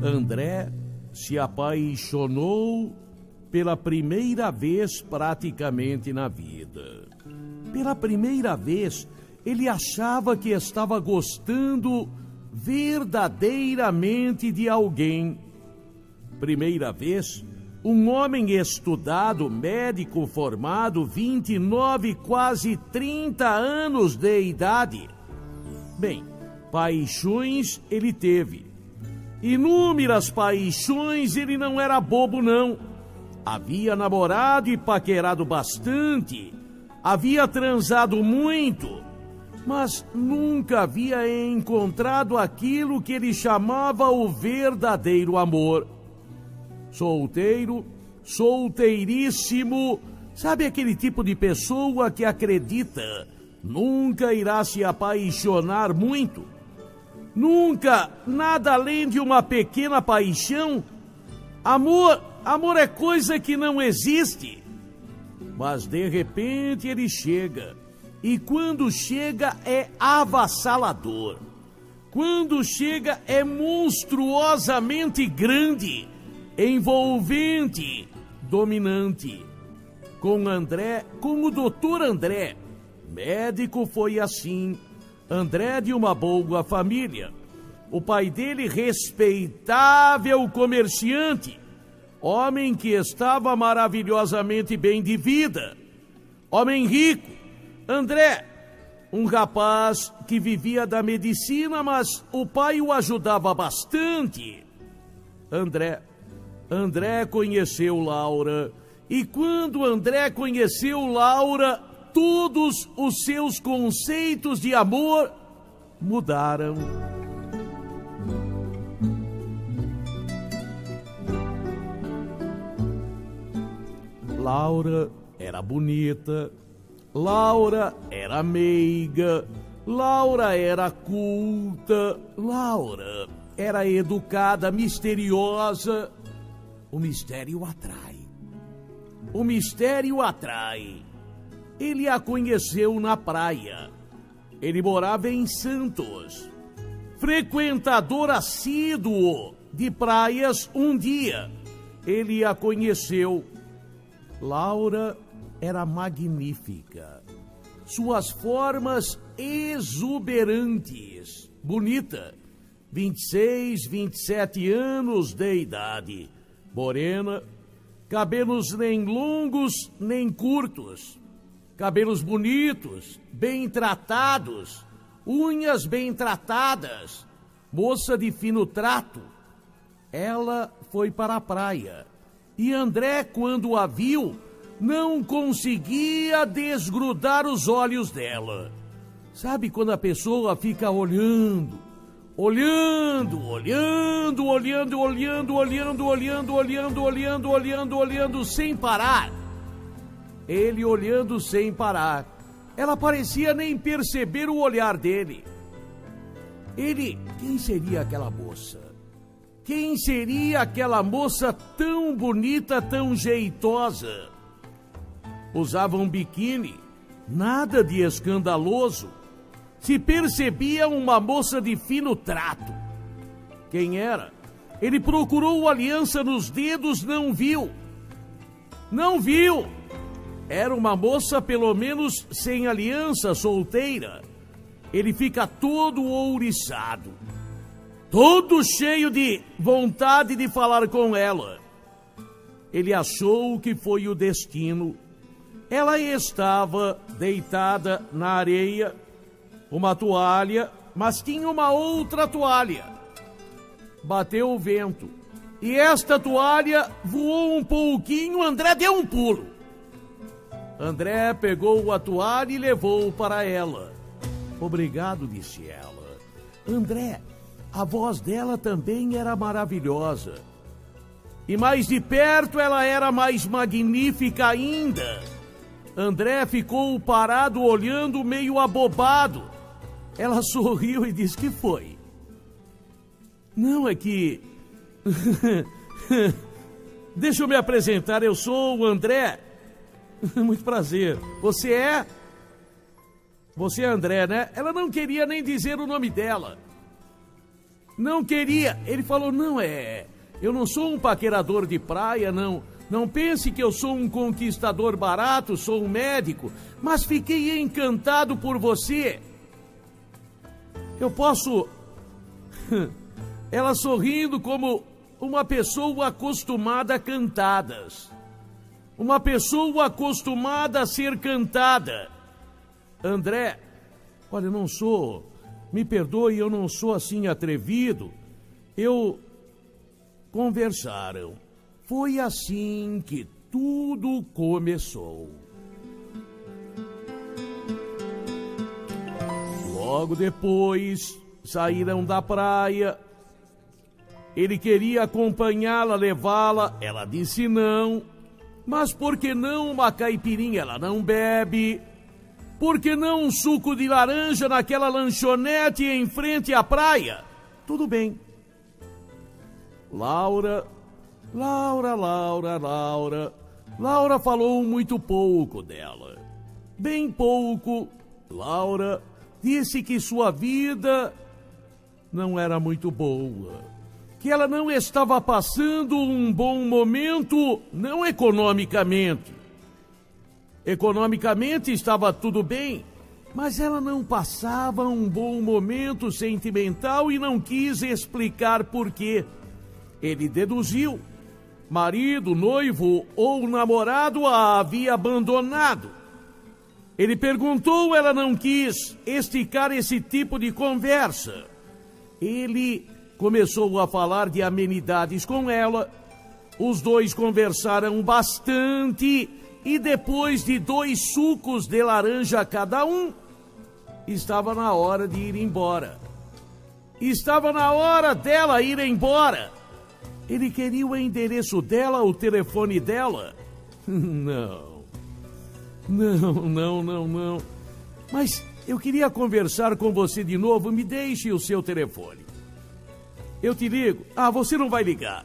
André se apaixonou pela primeira vez praticamente na vida. Pela primeira vez, ele achava que estava gostando verdadeiramente de alguém. Primeira vez, um homem estudado, médico formado, 29, quase 30 anos de idade. Bem, paixões ele teve. Inúmeras paixões, ele não era bobo, não. Havia namorado e paquerado bastante. Havia transado muito. Mas nunca havia encontrado aquilo que ele chamava o verdadeiro amor. Solteiro, solteiríssimo, sabe aquele tipo de pessoa que acredita nunca irá se apaixonar muito? Nunca, nada além de uma pequena paixão? Amor é coisa que não existe. Mas de repente ele chega, e quando chega é avassalador. Quando chega é monstruosamente grande, envolvente, dominante. Com André, com o doutor André, médico, foi assim. André de uma boa família. O pai dele, respeitável comerciante. Homem que estava maravilhosamente bem de vida. Homem rico. André, um rapaz que vivia da medicina, mas o pai o ajudava bastante. André conheceu Laura. E quando André conheceu Laura, todos os seus conceitos de amor mudaram. Laura era bonita, Laura era meiga, Laura era culta, Laura era educada, misteriosa. O mistério atrai. O mistério atrai. Ele a conheceu na praia. Ele morava em Santos. Frequentador assíduo de praias, um dia ele a conheceu. Laura era magnífica. Suas formas exuberantes. Bonita. 26, 27 anos de idade. Morena. Cabelos nem longos nem curtos. Cabelos bonitos, bem tratados, unhas bem tratadas, moça de fino trato. Ela foi para a praia e André, quando a viu, não conseguia desgrudar os olhos dela. Sabe quando a pessoa fica olhando, sem parar? Ele olhando sem parar. Ela parecia nem perceber o olhar dele. Quem seria aquela moça? Quem seria aquela moça tão bonita, tão jeitosa? Usava um biquíni, nada de escandaloso. Se percebia uma moça de fino trato. Quem era? Ele procurou aliança nos dedos, não viu. Não viu! Era uma moça, pelo menos, sem aliança, solteira. Ele fica todo ouriçado, todo cheio de vontade de falar com ela. Ele achou que foi o destino. Ela estava deitada na areia, uma toalha, mas tinha uma outra toalha. Bateu o vento, e esta toalha voou um pouquinho. André deu um pulo. André pegou a toalha e levou para ela. Obrigado, disse ela. André, a voz dela também era maravilhosa. E mais de perto ela era mais magnífica ainda. André ficou parado olhando, meio abobado. Ela sorriu e disse: que foi? Não, é que... Deixa eu me apresentar, eu sou o André. Muito prazer. Você é? Você é André, né? Ela não queria nem dizer o nome dela. não queria. Ele falou, não, eu não sou um paquerador de praia, não. Não pense que eu sou um conquistador barato, sou um médico, mas fiquei encantado por você. Eu posso... Ela sorrindo como uma pessoa acostumada a cantadas. Uma pessoa acostumada a ser cantada. André, olha, eu não sou... Me perdoe, eu não sou assim atrevido. Conversaram. Foi assim que tudo começou. Logo depois, saíram da praia. Ele queria acompanhá-la, levá-la. Ela disse não. Mas por que não uma caipirinha? Ela não bebe. Por que não um suco de laranja naquela lanchonete em frente à praia? Tudo bem. Laura falou muito pouco dela. Bem pouco. Laura disse que sua vida não era muito boa. Que ela não estava passando um bom momento, não economicamente. Economicamente estava tudo bem, mas ela não passava um bom momento sentimental e não quis explicar por quê. Ele deduziu. Marido, noivo ou namorado a havia abandonado. Ele perguntou, ela não quis esticar esse tipo de conversa. Ele começou a falar de amenidades com ela. Os dois conversaram bastante e depois de 2 sucos de laranja cada um, estava na hora de ir embora. Estava na hora dela ir embora. Ele queria o endereço dela, o telefone dela. Não. Mas eu queria conversar com você de novo, me deixe o seu telefone. Eu te ligo. Ah, você não vai ligar.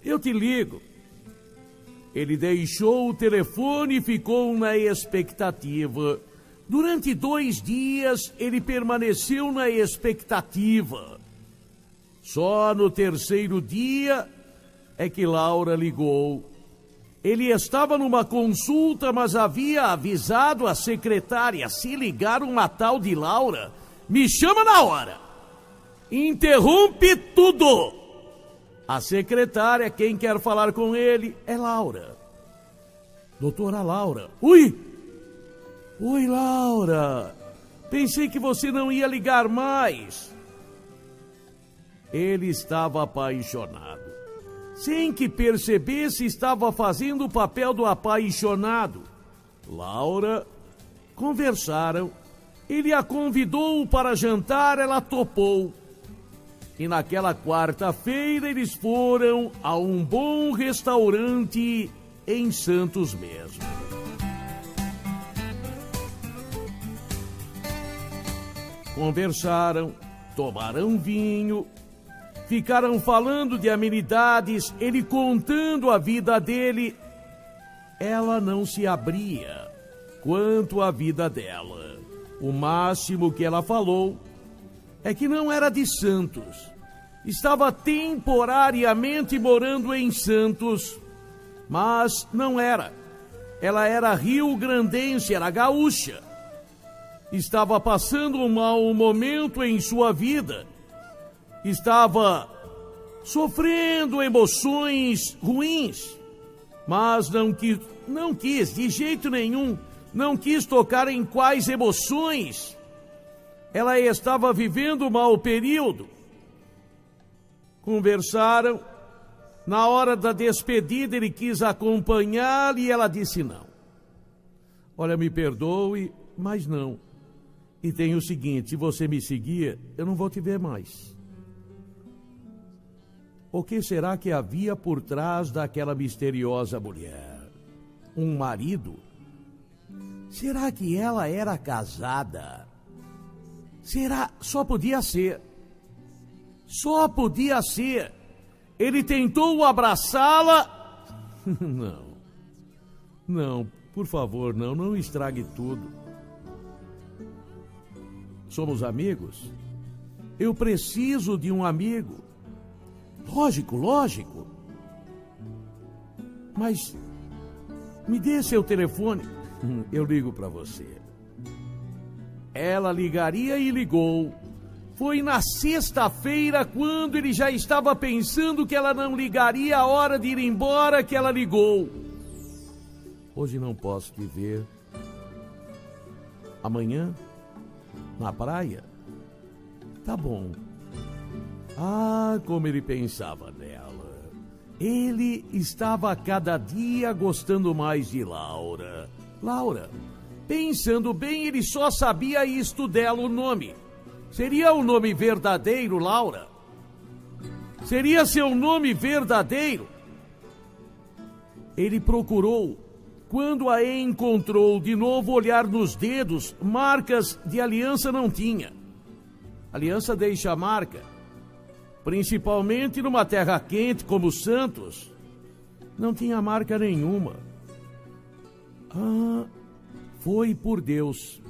Eu te ligo. Ele deixou o telefone e ficou na expectativa. Durante 2 dias, ele permaneceu na expectativa. Só no 3º dia é que Laura ligou. Ele estava numa consulta, mas havia avisado a secretária: se ligar uma tal de Laura, me chama na hora. Interrompe tudo. A secretária, quem quer falar com ele, é Laura. Doutora Laura. Oi, Laura. Pensei que você não ia ligar mais. Ele estava apaixonado. Sem que percebesse, estava fazendo o papel do apaixonado. Laura, conversaram. Ele a convidou para jantar, ela topou. E naquela quarta-feira eles foram a um bom restaurante em Santos mesmo. Conversaram, tomaram vinho, ficaram falando de amenidades, ele contando a vida dele. Ela não se abria quanto à vida dela. O máximo que ela falou é que não era de Santos. Estava temporariamente morando em Santos, mas não era. Ela era rio-grandense, era gaúcha. Estava passando um mau momento em sua vida. Estava sofrendo emoções ruins, mas não quis de jeito nenhum, não quis tocar em quais emoções. Ela estava vivendo um mau período. Conversaram. Na hora da despedida, ele quis acompanhá-la e ela disse não. Olha, me perdoe, mas não. E tem o seguinte, se você me seguir, eu não vou te ver mais. O que será que havia por trás daquela misteriosa mulher? Um marido? Será que ela era casada? Será? Só podia ser. Só podia ser. Ele tentou abraçá-la. Não, por favor, não estrague tudo. Somos amigos? Eu preciso de um amigo. Lógico. Mas me dê seu telefone. Eu ligo para você. Ela ligaria e ligou. Foi na sexta-feira, quando ele já estava pensando que ela não ligaria a hora de ir embora, que ela ligou. Hoje não posso te ver. Amanhã, na praia? Tá bom. Ah, como ele pensava nela. Ele estava a cada dia gostando mais de Laura. Laura, pensando bem, ele só sabia isto dela, o nome. Seria o nome verdadeiro, Laura? Seria seu nome verdadeiro? Ele procurou. Quando a encontrou, de novo olhar nos dedos, marcas de aliança não tinha. Aliança deixa a marca. Principalmente numa terra quente como Santos. Não tinha marca nenhuma. Ah, foi por Deus.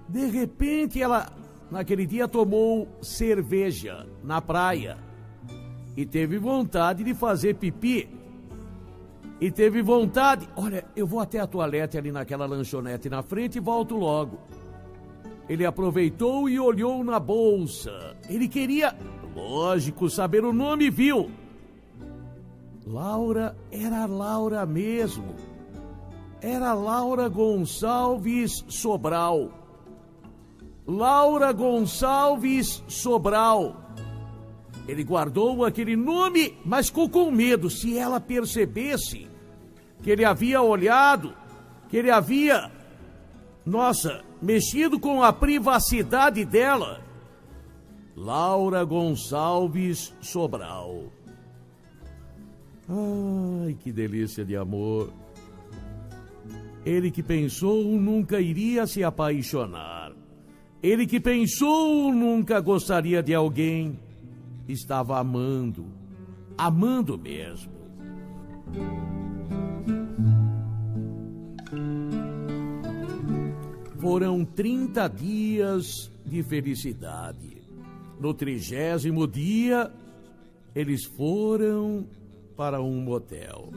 De repente ela, naquele dia, tomou cerveja na praia. E teve vontade de fazer pipi. E teve vontade... Olha, eu vou até a toalete ali naquela lanchonete na frente e volto logo. Ele aproveitou e olhou na bolsa. Ele queria, lógico, saber o nome, viu? Laura era Laura mesmo. Era Laura Gonçalves Sobral. Laura Gonçalves Sobral. Ele guardou aquele nome, mas ficou com medo. Se ela percebesse que ele havia olhado, que ele havia, mexido com a privacidade dela. Laura Gonçalves Sobral. Ai, que delícia de amor. Ele que pensou nunca iria se apaixonar. Ele que pensou nunca gostaria de alguém. Estava amando mesmo. Foram 30 dias de felicidade. No 30º dia, eles foram para um motel.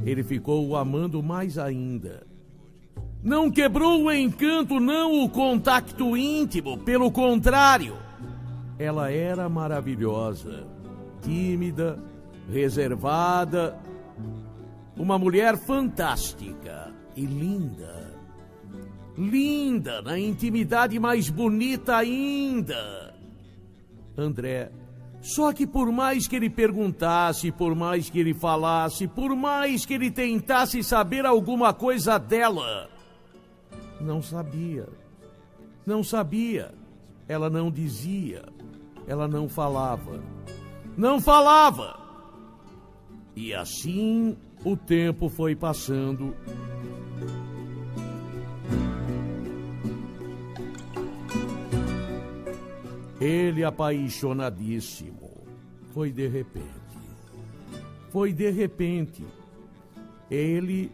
Ele ficou o amando mais ainda. Não quebrou o encanto, não o contato íntimo, pelo contrário. Ela era maravilhosa, tímida, reservada, uma mulher fantástica e linda. Linda, na intimidade mais bonita ainda. André, só que por mais que ele perguntasse, por mais que ele falasse, por mais que ele tentasse saber alguma coisa dela, não sabia. Não sabia. Ela não dizia. Ela não falava. Não falava! E assim o tempo foi passando. Ele apaixonadíssimo. Foi de repente. Foi de repente. Ele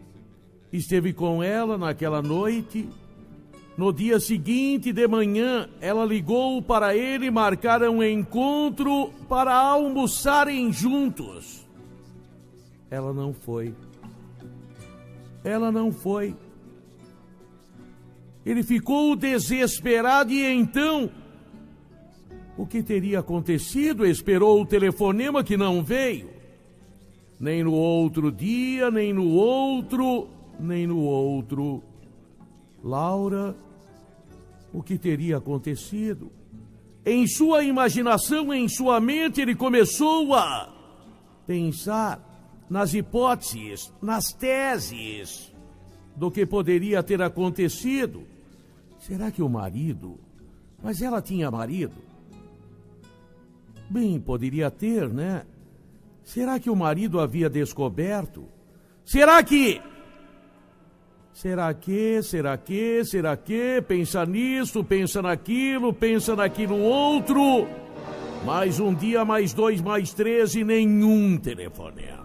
esteve com ela naquela noite. No dia seguinte de manhã, ela ligou para ele e marcaram um encontro para almoçarem juntos. Ela não foi. Ela não foi. Ele ficou desesperado e então, o que teria acontecido? Esperou o telefonema que não veio. Nem no outro dia, nem no outro, nem no outro. Laura, o que teria acontecido? Em sua imaginação, em sua mente, ele começou a pensar nas hipóteses, nas teses do que poderia ter acontecido. Será que o marido... Mas ela tinha marido? Bem, poderia ter, né? Será que o marido havia descoberto? Será que... Pensa nisso, pensa naquilo outro. Mais um dia, mais 2, mais 3 e nenhum telefonema.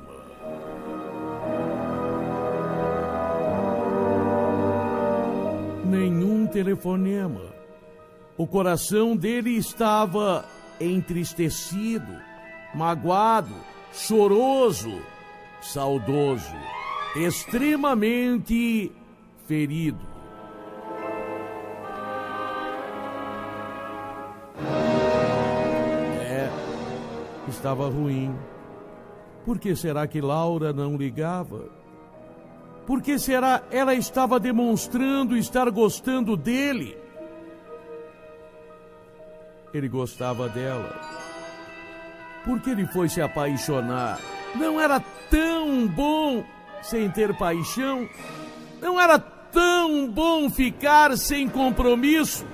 Nenhum telefonema. O coração dele estava entristecido, magoado, choroso, saudoso, extremamente ferido. Estava ruim. Por que será que Laura não ligava? Por que será ela estava demonstrando estar gostando dele? Ele gostava dela. Por que ele foi se apaixonar? Não era tão bom sem ter paixão? Não era tão bom ficar sem compromisso?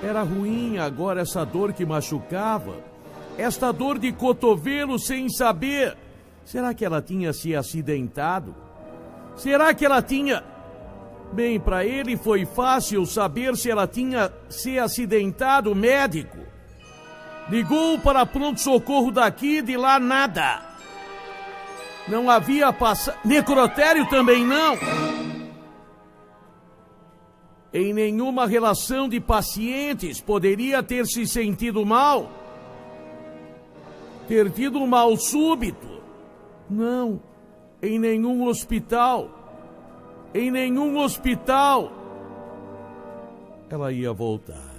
Era ruim agora essa dor que machucava, esta dor de cotovelo sem saber. Será que ela tinha se acidentado? Será que ela tinha... Bem, para ele foi fácil saber se ela tinha se acidentado. Médico ligou para pronto-socorro daqui, de lá nada. Não havia passado... Necrotério também não. Em nenhuma relação de pacientes poderia ter se sentido mal, ter tido um mal súbito. Não, em nenhum hospital. Em nenhum hospital. Ela ia voltar.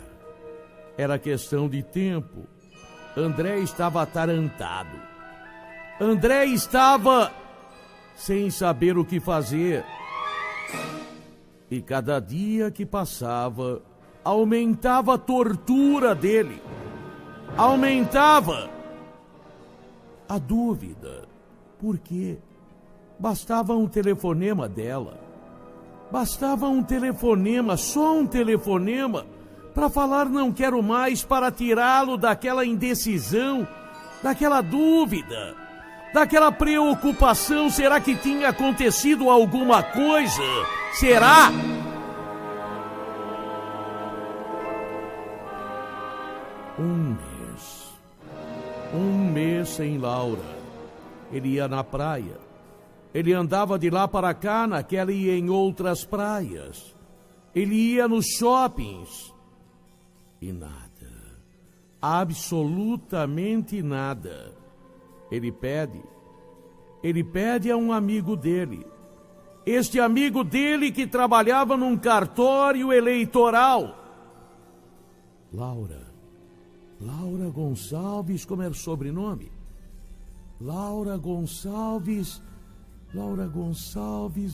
Era questão de tempo. André estava atarantado. André estava sem saber o que fazer. E cada dia que passava, aumentava a tortura dele. Aumentava a dúvida. Por quê? Bastava um telefonema dela. Bastava um telefonema, só um telefonema, para falar não quero mais, para tirá-lo daquela indecisão, daquela dúvida, daquela preocupação. Será que tinha acontecido alguma coisa? Será? Um mês sem Laura. Ele ia na praia. Ele andava de lá para cá, naquela e em outras praias. Ele ia nos shoppings. E nada. Absolutamente nada. Ele pede a um amigo dele. Este amigo dele que trabalhava num cartório eleitoral. Laura Gonçalves, como era o sobrenome? Laura Gonçalves,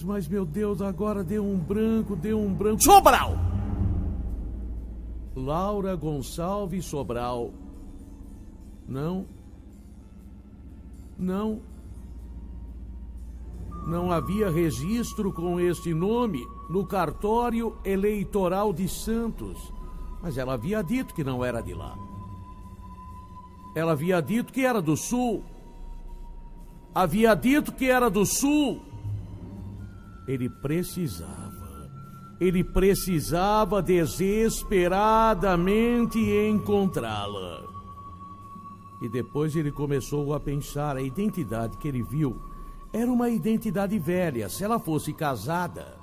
mas meu Deus, agora deu um branco. Sobral! Laura Gonçalves Sobral. Não havia registro com este nome no cartório eleitoral de Santos. Mas ela havia dito que não era de lá. Ela havia dito que era do Sul. Ele precisava desesperadamente encontrá-la. E depois ele começou a pensar, a identidade que ele viu era uma identidade velha. Se ela fosse casada,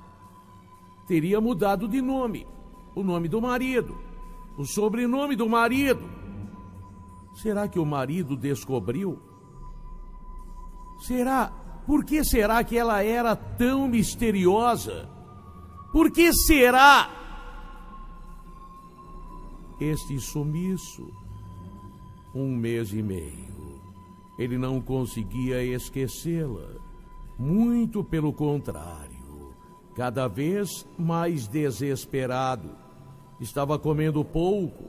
teria mudado de nome. O nome do marido, o sobrenome do marido. Será que o marido descobriu? Será? Por que será que ela era tão misteriosa? Por que será este sumiço? 1 mês e meio. Ele não conseguia esquecê-la. Muito pelo contrário. Cada vez mais desesperado. Estava comendo pouco.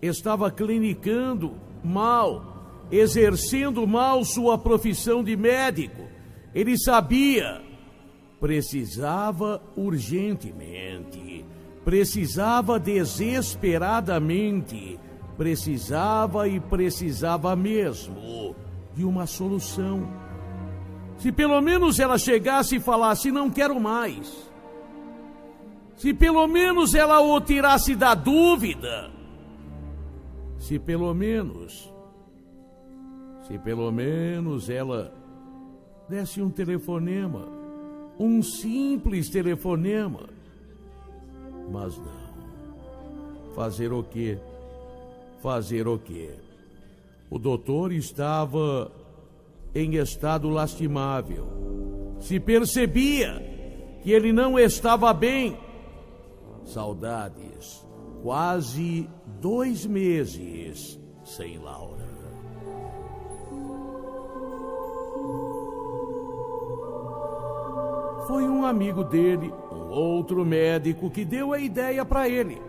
Estava clinicando mal. Exercendo mal sua profissão de médico. Ele sabia. Precisava urgentemente. Precisava desesperadamente. Precisava mesmo de uma solução. Se pelo menos ela chegasse e falasse, não quero mais. Se pelo menos ela o tirasse da dúvida. Se pelo menos ela desse um telefonema, um simples telefonema. Mas Fazer o quê? Fazer o quê? O doutor estava em estado lastimável. Se percebia que ele não estava bem. Saudades. Quase 2 meses sem Laura. Foi um amigo dele, um outro médico, que deu a ideia para ele.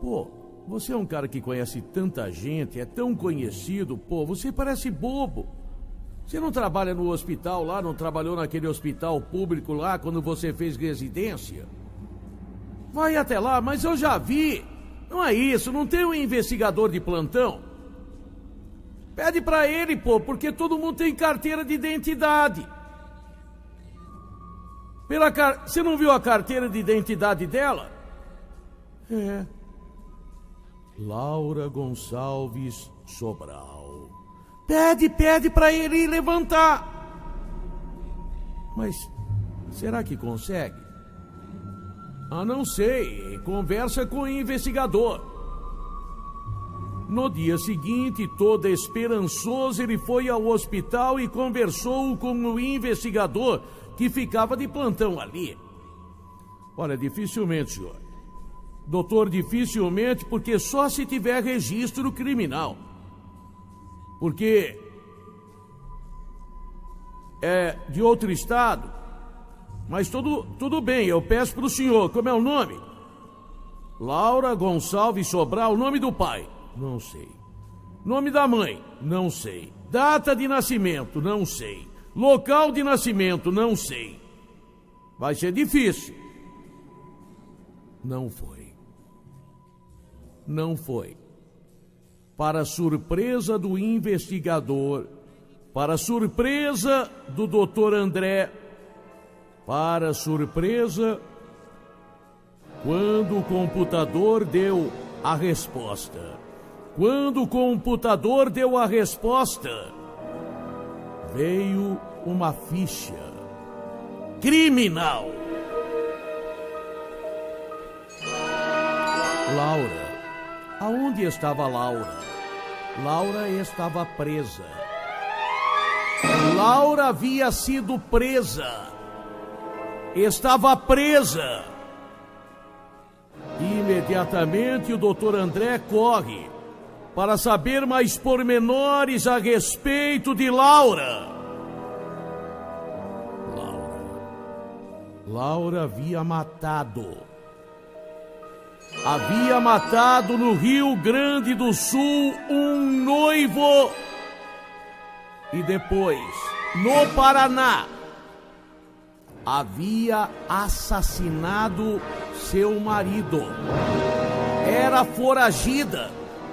Pô, você é um cara que conhece tanta gente, é tão conhecido, pô, você parece bobo. Você não trabalha no hospital lá, não trabalhou naquele hospital público lá quando você fez residência? Vai até lá, mas eu já vi. Não é isso, não tem um investigador de plantão? Pede pra ele, pô, porque todo mundo tem carteira de identidade. Você não viu a carteira de identidade dela? É. Laura Gonçalves Sobral. Pede pra ele levantar. Mas será que consegue? Ah, não sei. Conversa com o investigador. No dia seguinte, todo esperançoso, ele foi ao hospital e conversou com o investigador que ficava de plantão ali. Olha, dificilmente, senhor. Doutor, dificilmente, porque só se tiver registro criminal. Porque é de outro estado. Mas tudo bem, eu peço para o senhor, como é o nome? Laura Gonçalves Sobral, nome do pai? Não sei. Nome da mãe? Não sei. Data de nascimento? Não sei. Local de nascimento? Não sei. Vai ser difícil. Não foi. Não foi. Para surpresa do investigador, para surpresa do doutor André, para surpresa, quando o computador deu a resposta, veio uma ficha criminal. Laura. Aonde estava Laura? Laura estava presa. Laura havia sido presa. Estava presa. Imediatamente o doutor André corre para saber mais pormenores a respeito de Laura. Laura havia matado no Rio Grande do Sul um noivo e depois, no Paraná, havia assassinado seu marido. Era foragida,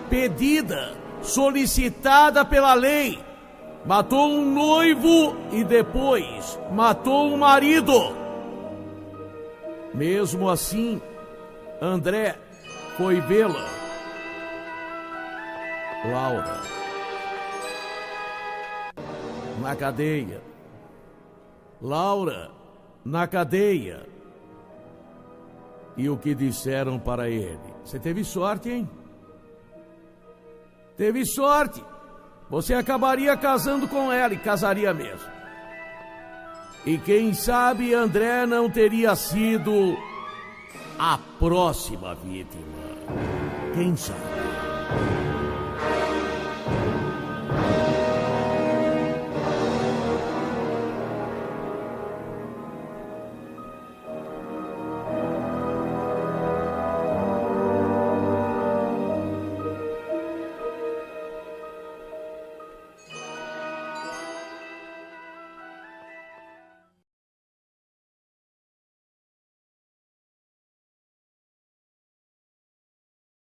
pedida, solicitada pela lei. Matou um noivo e depois matou um marido. Mesmo assim, André foi vê-la. Laura. Na cadeia. Laura, na cadeia. E o que disseram para ele? Você teve sorte, hein? Teve sorte. Você acabaria casando com ela e casaria mesmo. E quem sabe André não teria sido a próxima vítima. Quem sabe?